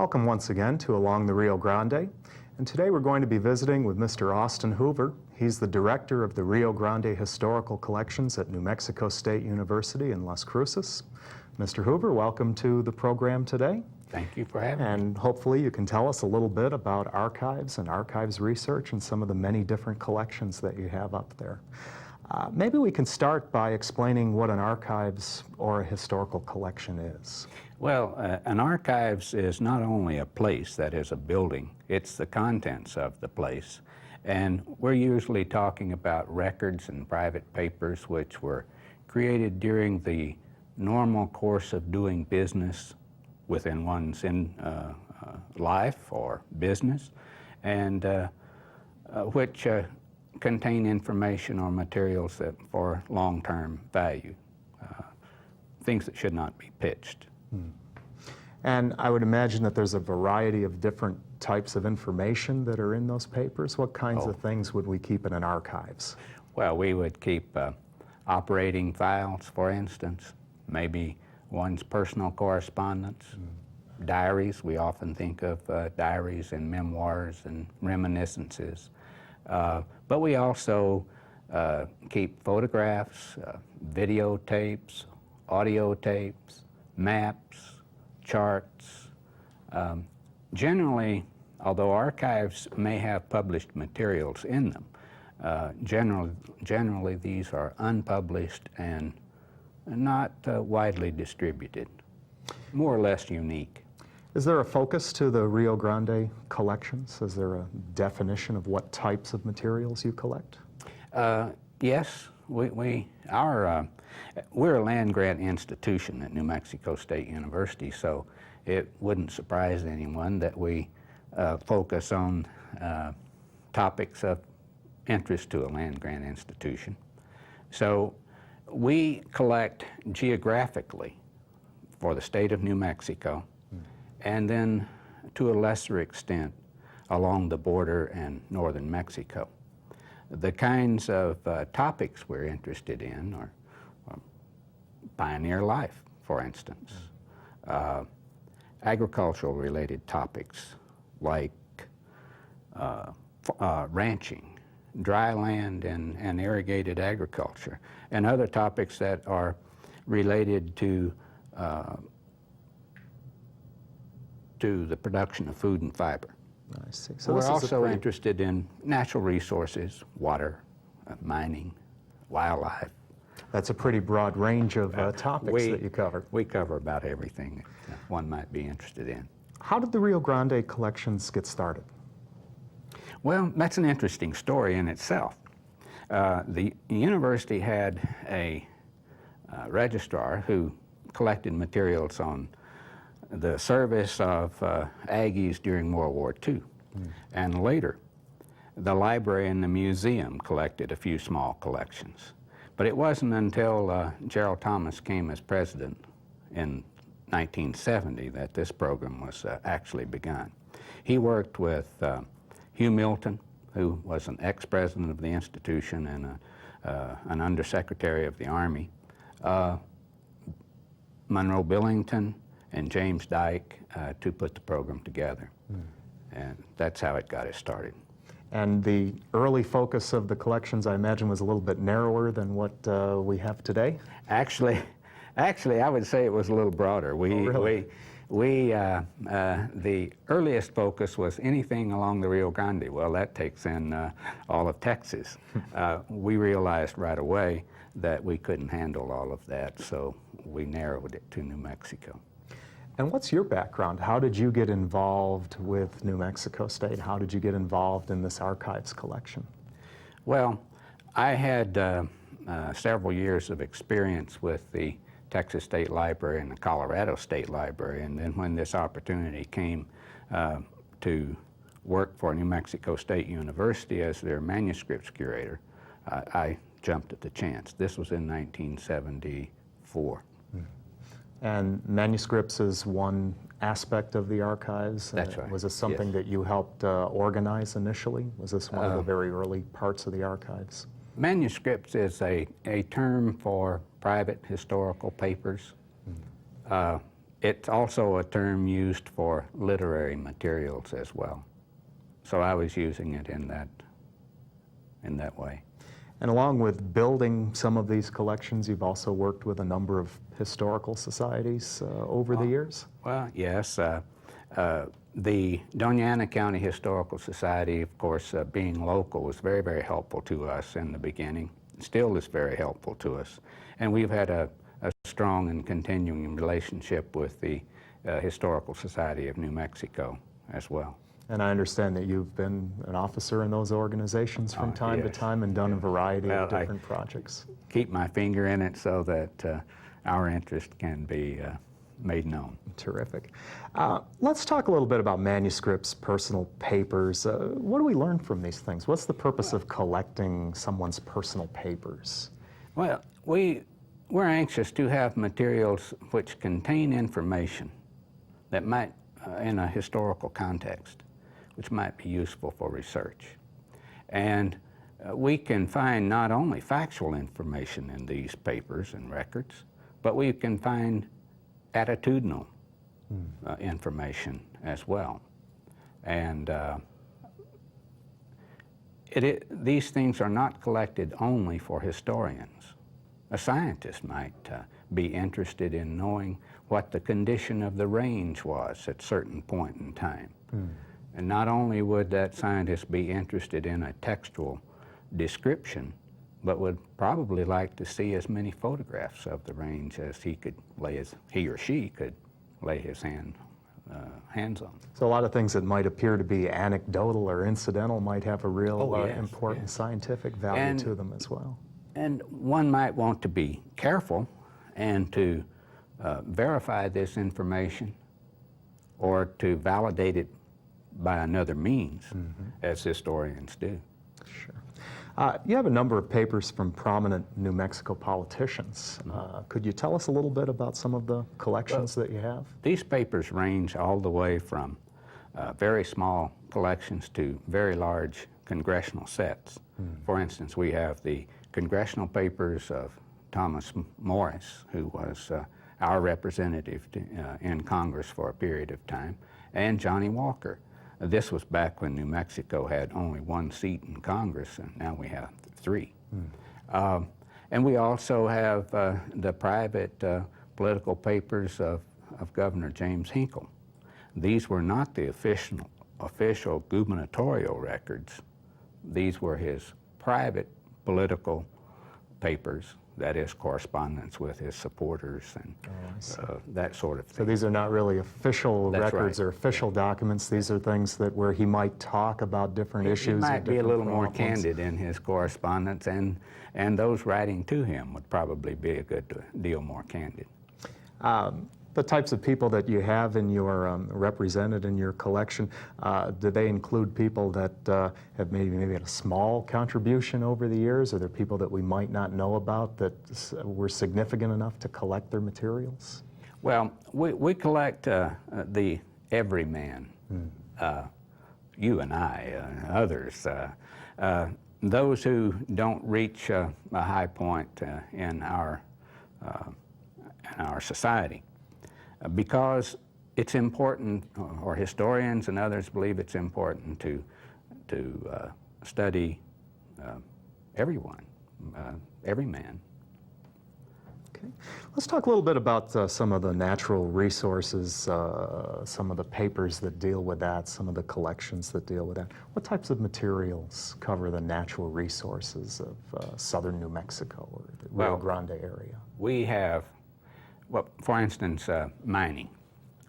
Welcome once again to Along the Rio Grande, and today we're going to be visiting with Mr. Austin Hoover. He's the director of the Rio Grande Historical Collections at New Mexico State University in Las Cruces. Mr. Hoover, welcome to the program today. Thank you for having me. And hopefully you can tell us a little bit about archives and archives research and some of the many different collections that you have up there. Maybe we can start by explaining what an archives or a historical collection is. Well, an archives is not only a place, that is a building, it's the contents of the place. And we're usually talking about records and private papers which were created during the normal course of doing business within one's life or business, and which contain information or materials that for long-term value, things that should not be pitched. And I would imagine that there's a variety of different types of information that are in those papers. What kinds of things would we keep in an archives? Well, we would keep operating files, for instance, maybe one's personal correspondence, diaries. We often think of diaries and memoirs and reminiscences. But we also keep photographs, videotapes, audio tapes, maps, charts. Generally, although archives may have published materials in them, generally these are unpublished and not widely distributed, more or less unique. Is there a focus to the Rio Grande collections? Is there a definition of what types of materials you collect? Yes, we're a land grant institution at New Mexico State University, so it wouldn't surprise anyone that we focus on topics of interest to a land grant institution. So we collect geographically for the state of New Mexico, and then to a lesser extent along the border and northern Mexico. The kinds of topics we're interested in are pioneer life, for instance, agricultural related topics like ranching, dry land and irrigated agriculture, and other topics that are related to the production of food and fiber. I see. So we're also interested in natural resources, water, mining, wildlife. That's a pretty broad range of topics that you cover. We cover about everything that one might be interested in. How did the Rio Grande collections get started? Well, that's an interesting story in itself. The university had a registrar who collected materials on the service of Aggies during World War II. And later, the library and the museum collected a few small collections. But it wasn't until Gerald Thomas came as president in 1970 that this program was actually begun. He worked with Hugh Milton, who was an ex-president of the institution and an undersecretary of the Army, Monroe Billington, and James Dyke to put the program together. And that's how it got us started. And the early focus of the collections, I imagine, was a little bit narrower than what we have today? Actually, I would say it was a little broader. The earliest focus was anything along the Rio Grande. Well, that takes in all of Texas. We realized right away that we couldn't handle all of that, so we narrowed it to New Mexico. And what's your background? How did you get involved with New Mexico State? How did you get involved in this archives collection? Well, I had several years of experience with the Texas State Library and the Colorado State Library, and then when this opportunity came to work for New Mexico State University as their manuscripts curator, I jumped at the chance. This was in 1974. And manuscripts is one aspect of the archives? That's right. Was this something that you helped organize initially? Was this one of the very early parts of the archives? Manuscripts is a term for private historical papers. It's also a term used for literary materials as well. So I was using it in that way. And along with building some of these collections, you've also worked with a number of historical societies over the years? Well, yes. The Doña Ana County Historical Society, of course, being local, was very, very helpful to us in the beginning. Still is very helpful to us. And we've had a strong and continuing relationship with the Historical Society of New Mexico as well. And I understand that you've been an officer in those organizations from time to yes. time and done a variety of Well, different projects. Keep my finger in it so that our interest can be made known. Terrific. Let's talk a little bit about manuscripts, personal papers. What do we learn from these things? What's the purpose of collecting someone's personal papers? Well, we're anxious to have materials which contain information that might, in a historical context, which might be useful for research. And we can find not only factual information in these papers and records, but we can find attitudinal information as well. And these things are not collected only for historians. A scientist might be interested in knowing what the condition of the range was at a certain point in time. And not only would that scientist be interested in a textual description, but would probably like to see as many photographs of the range as he or she could lay his hands on. So a lot of things that might appear to be anecdotal or incidental might have a real important scientific value to them as well. And one might want to be careful and to verify this information or to validate it by another means, as historians do. Sure. You have a number of papers from prominent New Mexico politicians. Could you tell us a little bit about some of the collections that you have? These papers range all the way from very small collections to very large congressional sets. For instance, we have the congressional papers of Thomas Morris, who was our representative in Congress for a period of time, and Johnny Walker. This was back when New Mexico had only one seat in Congress, and now we have 3. And we also have the private political papers of Governor James Hinkle. These were not the official gubernatorial records. These were his private political papers, that is, correspondence with his supporters and that sort of thing. So these are not really official records or official documents. These are things that where he might talk about different issues. He might be a little more problems. candid in his correspondence, and those writing to him would probably be a good deal more candid. The types of people that you have in your represented in your collection, do they include people that have maybe had a small contribution over the years? Are there people that we might not know about that were significant enough to collect their materials? Well, we collect the everyman, you and I, others, those who don't reach a high point in our society. Because it's important, or historians and others believe it's important to study everyone, every man. Okay. Let's talk a little bit about some of the natural resources, some of the papers that deal with that, some of the collections that deal with that. What types of materials cover the natural resources of southern New Mexico or the Rio Grande area? We have, well, for instance, mining.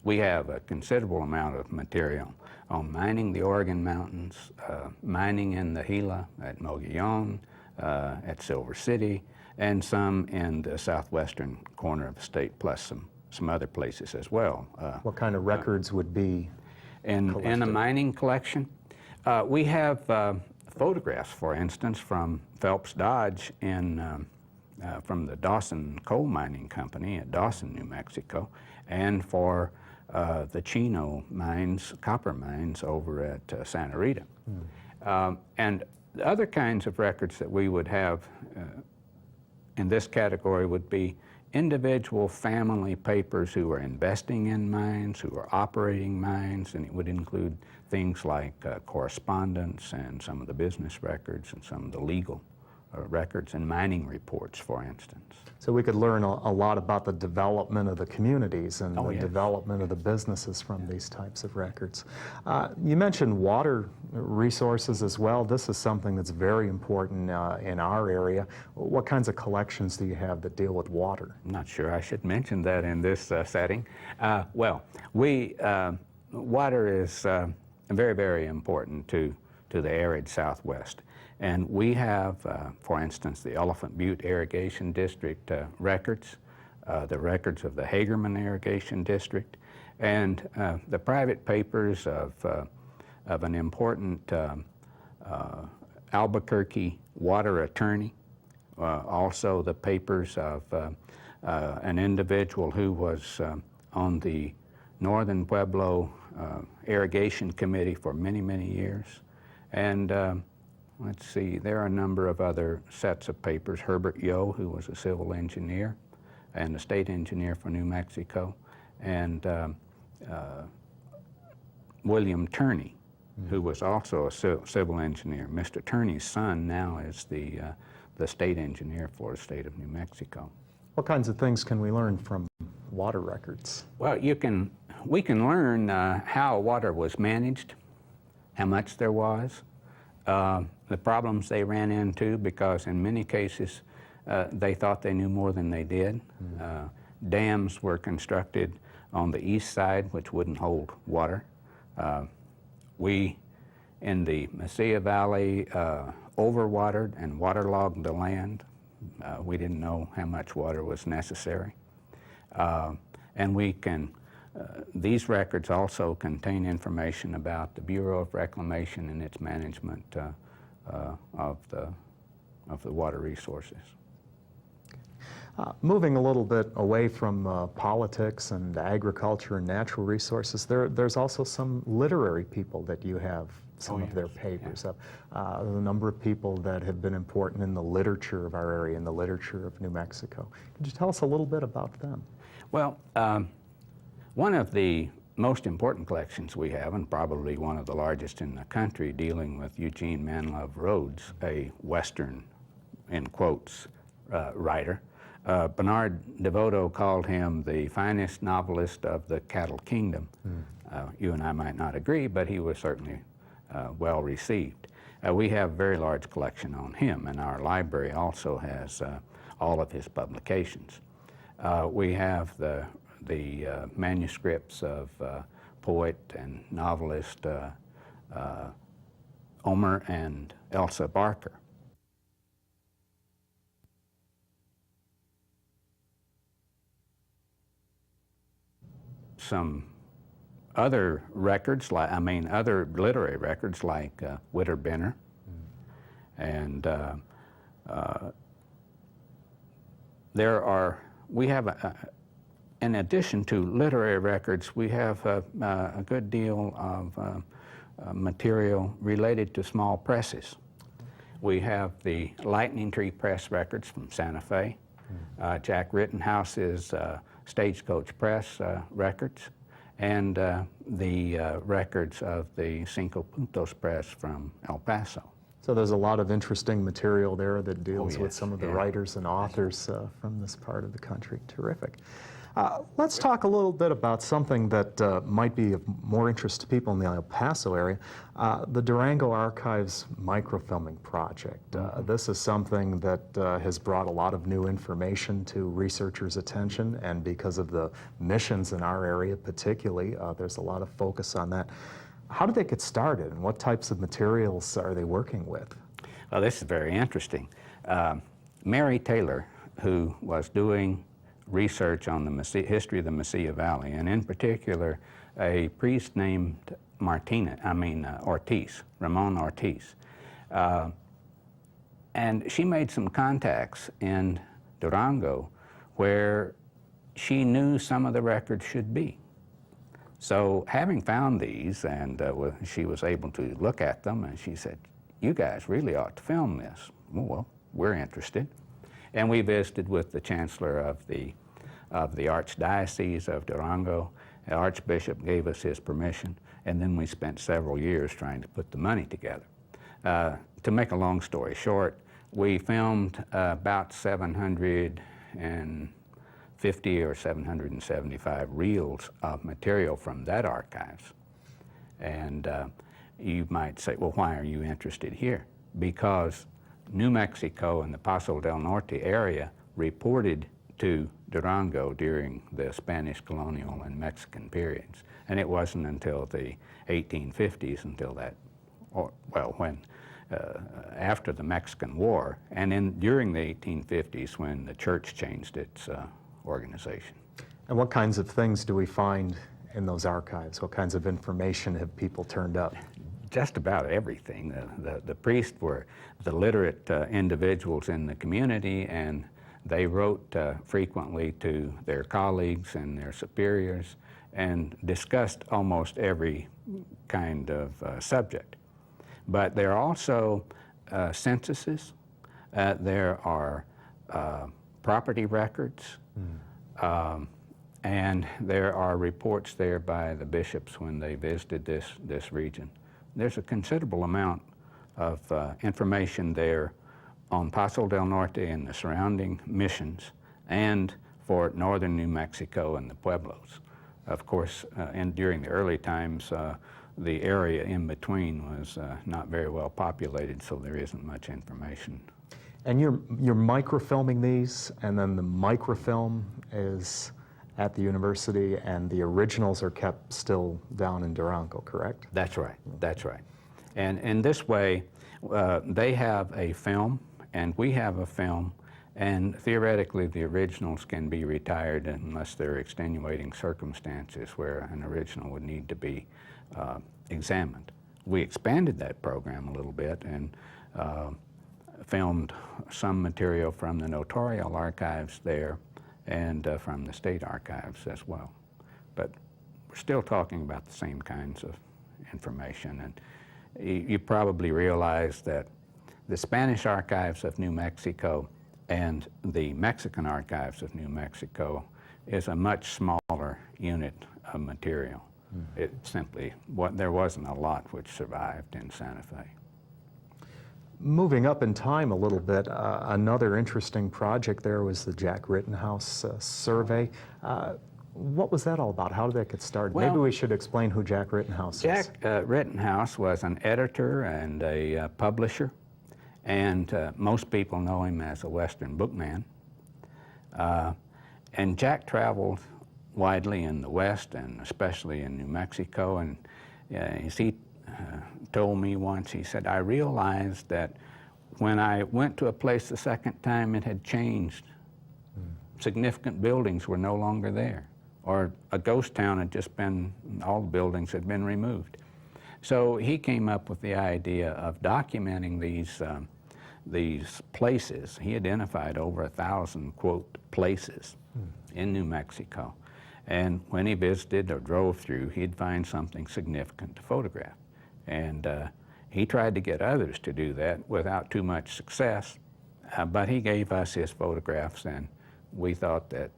We have a considerable amount of material on mining the Oregon Mountains, mining in the Gila at Mogollon, at Silver City, and some in the southwestern corner of the state, plus some other places as well. What kind of records would be in a mining collection? We have photographs, for instance, from Phelps Dodge from the Dawson Coal Mining Company at Dawson, New Mexico, and for the Chino mines, copper mines over at Santa Rita. And the other kinds of records that we would have in this category would be individual family papers who are investing in mines, who are operating mines, and it would include things like correspondence and some of the business records and some of the legal records and mining reports, for instance. So we could learn a lot about the development of the communities and the yes. development of the businesses from these types of records. You mentioned water resources as well. This is something that's very important in our area. What kinds of collections do you have that deal with water? I'm not sure I should mention that in this setting. Water is very, very important to the arid Southwest. And we have, for instance, the Elephant Butte Irrigation District records, the records of the Hagerman Irrigation District, and the private papers of an important Albuquerque water attorney, also the papers of an individual who was on the Northern Pueblo Irrigation Committee for many, many years. And let's see, there are a number of other sets of papers. Herbert Yo, who was a civil engineer and a state engineer for New Mexico, and William Turney, who was also a civil engineer. Mr. Turney's son now is the state engineer for the state of New Mexico. What kinds of things can we learn from water records? Well, we can learn how water was managed, how much there was, the problems they ran into, because in many cases they thought they knew more than they did. Dams were constructed on the east side which wouldn't hold water. We, in the Mesilla Valley, overwatered and waterlogged the land. We didn't know how much water was necessary. And we can, these records also contain information about the Bureau of Reclamation and its management of the water resources. Moving a little bit away from politics and agriculture and natural resources, there's also some literary people that you have some of their papers of. A number of people that have been important in the literature of our area, in the literature of New Mexico. Could you tell us a little bit about them? Well, one of the most important collections we have, and probably one of the largest in the country, dealing with Eugene Manlove Rhodes, a Western, in quotes, writer. Bernard DeVoto called him the finest novelist of the Cattle Kingdom. You and I might not agree, but he was certainly well received. We have a very large collection on him, and our library also has all of his publications. We have the manuscripts of poet and novelist Omer and Elsa Barker. Some other records, other literary records like Witter Benner, and we have, in addition to literary records, we have a good deal of material related to small presses. We have the Lightning Tree Press records from Santa Fe, Jack Rittenhouse's Stagecoach Press records, and the records of the Cinco Puntos Press from El Paso. So there's a lot of interesting material there that deals with yes, some of the writers and authors from this part of the country. Terrific. Let's talk a little bit about something that might be of more interest to people in the El Paso area, the Durango Archives microfilming project. This is something that has brought a lot of new information to researchers' attention, and because of the missions in our area particularly, there's a lot of focus on that. How did they get started, and what types of materials are they working with? Well, this is very interesting. Mary Taylor, who was doing research on the history of the Mesilla Valley, and in particular a priest named Ortiz, Ramon Ortiz. And she made some contacts in Durango where she knew some of the records should be. So having found these, and she was able to look at them, and she said, "You guys really ought to film this." Well, we're interested. And we visited with the Chancellor of the Archdiocese of Durango. The Archbishop gave us his permission, and then we spent several years trying to put the money together. To make a long story short, we filmed about 750 or 775 reels of material from that archives. And you might say, well, why are you interested here? Because New Mexico and the Paso del Norte area reported to Durango during the Spanish colonial and Mexican periods. And it wasn't until the 1850s until that, after the Mexican War, and during the 1850s when the church changed its organization. And what kinds of things do we find in those archives? What kinds of information have people turned up? Just about everything. The priests were the literate individuals in the community, and they wrote frequently to their colleagues and their superiors and discussed almost every kind of subject. But there are also censuses, there are property records, and there are reports there by the bishops when they visited this region. There's a considerable amount of information there on Paso del Norte and the surrounding missions, and for northern New Mexico and the pueblos. Of course, during the early times, the area in between was not very well populated, so there isn't much information. And you're microfilming these, and then the microfilm is at the university, and the originals are kept still down in Durango, correct? That's right, that's right. And in this way, they have a film, and we have a film, and theoretically the originals can be retired unless there are extenuating circumstances where an original would need to be examined. We expanded that program a little bit and filmed some material from the notarial archives there and from the state archives as well. But we're still talking about the same kinds of information. And you probably realize that the Spanish archives of New Mexico and the Mexican archives of New Mexico is a much smaller unit of material. It simply, there wasn't a lot which survived in Santa Fe. Moving up in time a little bit, another interesting project there was the Jack Rittenhouse survey. What was that all about? How did that get started? Well, maybe we should explain who Jack Rittenhouse is. Jack Rittenhouse was an editor and a publisher, and most people know him as a Western bookman. And Jack traveled widely in the West, and especially in New Mexico, and as he told me once, he said, I realized that when I went to a place the second time, it had changed. Significant buildings were no longer there, or a ghost town had just been, all the buildings had been removed. So he came up with the idea of documenting these places. He identified over 1,000, quote, places in New Mexico. And when he visited or drove through, he'd find something significant to photograph. And he tried to get others to do that without too much success, but he gave us his photographs, and we thought that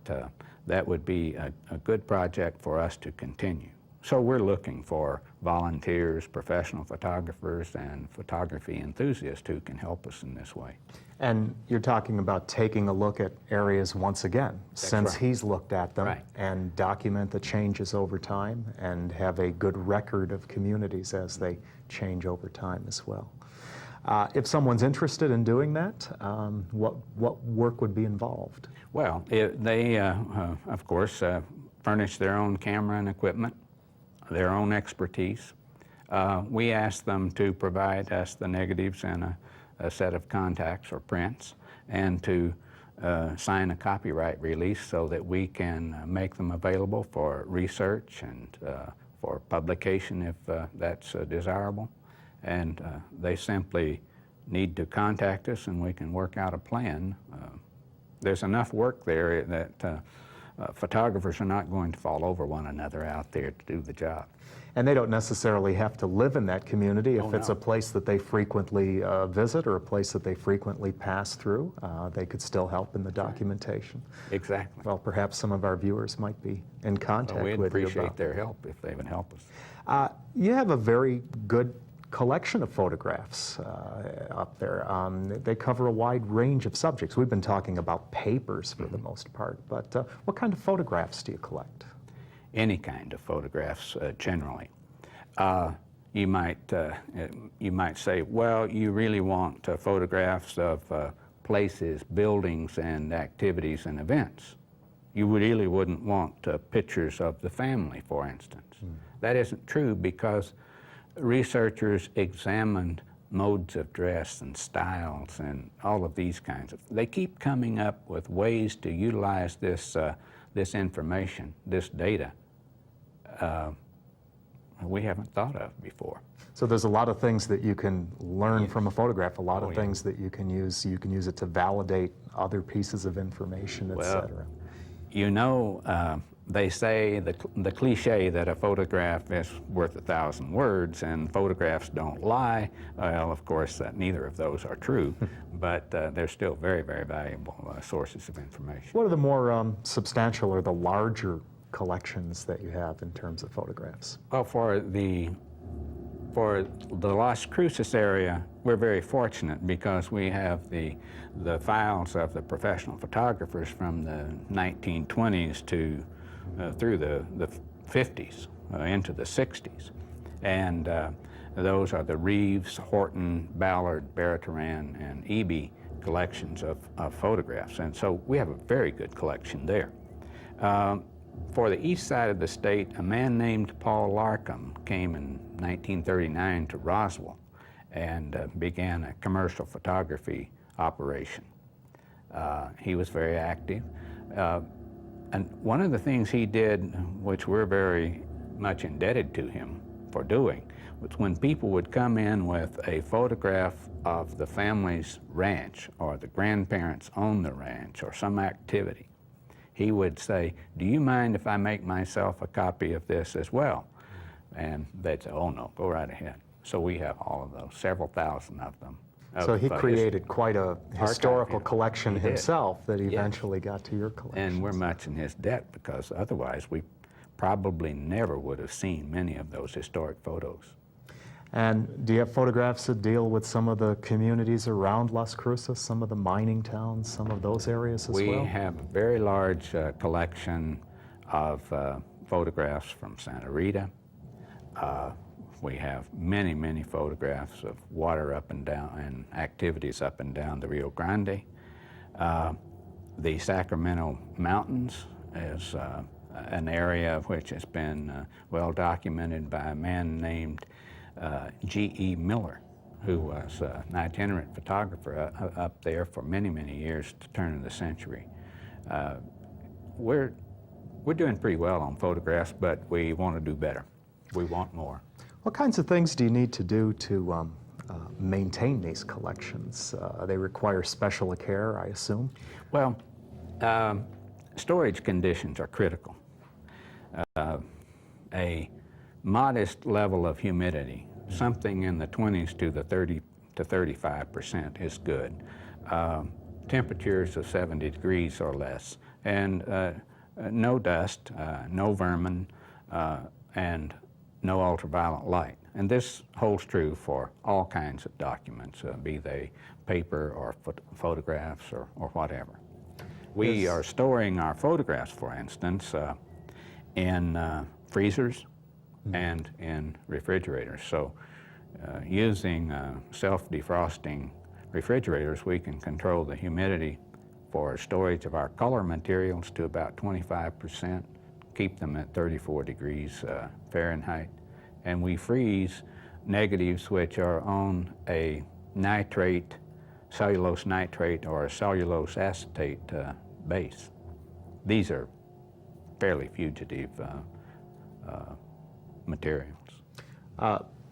that would be a good project for us to continue. So we're looking for volunteers, professional photographers, and photography enthusiasts who can help us in this way. And you're talking about taking a look at areas once again, since right. he's looked at them, Right. and document the changes over time and have a good record of communities as they change over time as well. If someone's interested in doing that, what work would be involved? Well, they, of course, furnish their own camera and equipment, their own expertise. We ask them to provide us the negatives and a set of contacts or prints, and to sign a copyright release so that we can make them available for research and for publication if that's desirable. And they simply need to contact us and we can work out a plan. There's enough work there that photographers are not going to fall over one another out there to do the job. And they don't necessarily have to live in that community. If Oh, it's no. a place that they frequently visit or a place that they frequently pass through, they could still help in the documentation. Exactly. Well, perhaps some of our viewers might be in contact We'd with you appreciate about their help if they would help us. You have a very good collection of photographs up there. They cover a wide range of subjects. We've been talking about papers for the most part, but what kind of photographs do you collect? Any kind of photographs, generally. You might say, well, you really want photographs of places, buildings, and activities and events. You really wouldn't want pictures of the family, for instance. That isn't true, because researchers examined modes of dress and styles and all of these kinds of. They keep coming up with ways to utilize this information, this data, we haven't thought of before. So there's a lot of things that you can learn from a photograph, a lot of yeah. things that you can use. You can use it to validate other pieces of information, etc. You know, they say the cliche that a photograph is worth 1,000 words and photographs don't lie. Well, of course, neither of those are true, but they're still very, very valuable sources of information. What are the more substantial or the larger collections that you have in terms of photographs? Well, for the Las Cruces area, we're very fortunate because we have the files of the professional photographers from the 1920s to through the 50s into the 60s. And those are the Reeves, Horton, Ballard, Barataran, and Eby collections of photographs. And so we have a very good collection there. For the east side of the state, a man named Paul Larkham came in 1939 to Roswell and began a commercial photography operation. He was very active. And one of the things he did, which we're very much indebted to him for doing, was when people would come in with a photograph of the family's ranch, or the grandparents own the ranch, or some activity, he would say, "Do you mind if I make myself a copy of this as well?" And they'd say, "Oh no, go right ahead." So we have all of those, several thousand of them. So he created quite a historical Archive. collection He did. himself that Yes. eventually got to your collection. And we're much in his debt, because otherwise we probably never would have seen many of those historic photos. And do you have photographs that deal with some of the communities around Las Cruces, some of the mining towns, some of those areas as well? We have a very large collection of photographs from Santa Rita. We have many, many photographs of water up and down and activities up and down the Rio Grande. The Sacramento Mountains is an area of which has been well documented by a man named G.E. Miller, who was an itinerant photographer up there for many, many years to the turn of the century. We're doing pretty well on photographs, but we want to do better. We want more. What kinds of things do you need to do to maintain these collections? They require special care, I assume? Well, storage conditions are critical. A modest level of humidity, something in the 20s to the 30 to 35% is good. Temperatures of 70 degrees or less, and no dust, no vermin, and no ultraviolet light. And this holds true for all kinds of documents, be they paper or photographs or whatever. We are storing our photographs, for instance, in freezers and in refrigerators. So using self-defrosting refrigerators, we can control the humidity for storage of our color materials to about 25%, keep them at 34 degrees Fahrenheit, and we freeze negatives which are on a nitrate, cellulose nitrate, or a cellulose acetate base. These are fairly fugitive materials.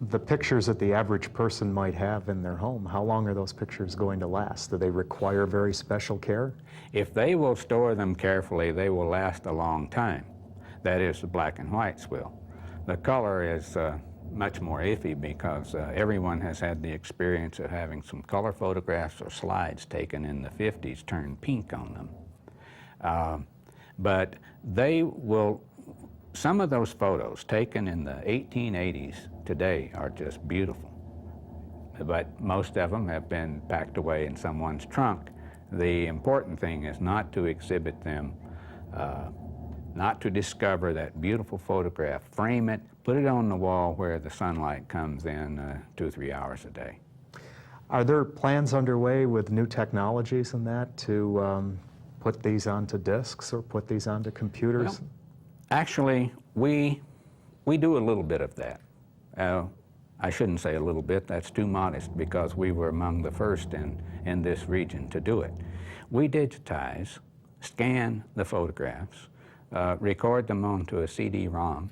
The pictures that the average person might have in their home, how long are those pictures going to last? Do they require very special care? If they will store them carefully, they will last a long time. That is, the black and whites will. The color is much more iffy because everyone has had the experience of having some color photographs or slides taken in the 50s turn pink on them. But they will, some of those photos taken in the 1880s today are just beautiful. But most of them have been packed away in someone's trunk. The important thing is not to exhibit them, not to discover that beautiful photograph, frame it, put it on the wall where the sunlight comes in 2 or 3 hours a day. Are there plans underway with new technologies and that to put these onto discs or put these onto computers? Well, actually, we do a little bit of that. I shouldn't say a little bit, that's too modest because we were among the first in this region to do it. We digitize, scan the photographs, record them onto a CD-ROM,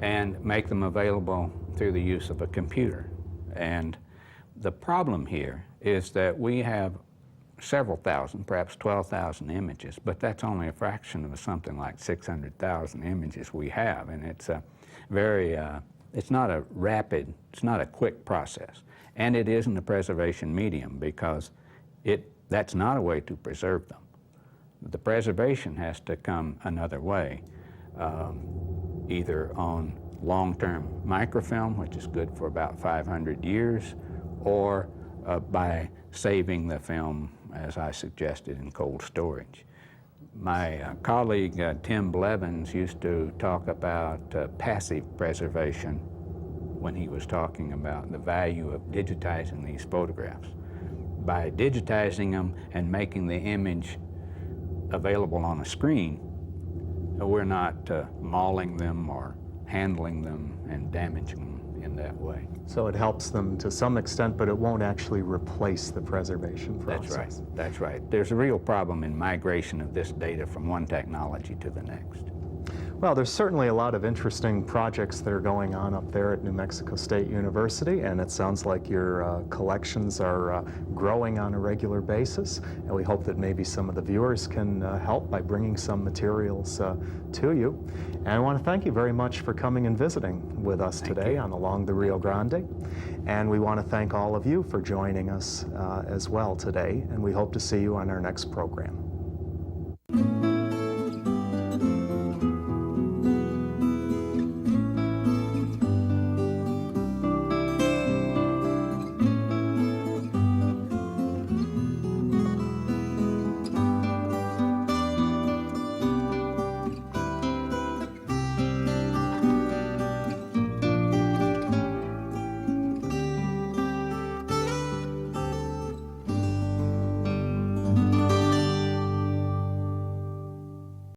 and make them available through the use of a computer. And the problem here is that we have several thousand, perhaps 12,000 images, but that's only a fraction of something like 600,000 images we have, and it's a very, it's not a rapid, it's not a quick process. And it isn't a preservation medium because that's not a way to preserve them. The preservation has to come another way, either on long-term microfilm, which is good for about 500 years, or by saving the film, as I suggested, in cold storage. My colleague Tim Blevins used to talk about passive preservation when he was talking about the value of digitizing these photographs. By digitizing them and making the image available on a screen, we're not mauling them or handling them and damaging them in that way. So it helps them to some extent, but it won't actually replace the preservation process. That's right, that's right. There's a real problem in migration of this data from one technology to the next. Well, there's certainly a lot of interesting projects that are going on up there at New Mexico State University, and it sounds like your collections are growing on a regular basis, and we hope that maybe some of the viewers can help by bringing some materials to you. And I want to thank you very much for coming and visiting with us today on Along the Rio Grande, and we want to thank all of you for joining us as well today, and we hope to see you on our next program.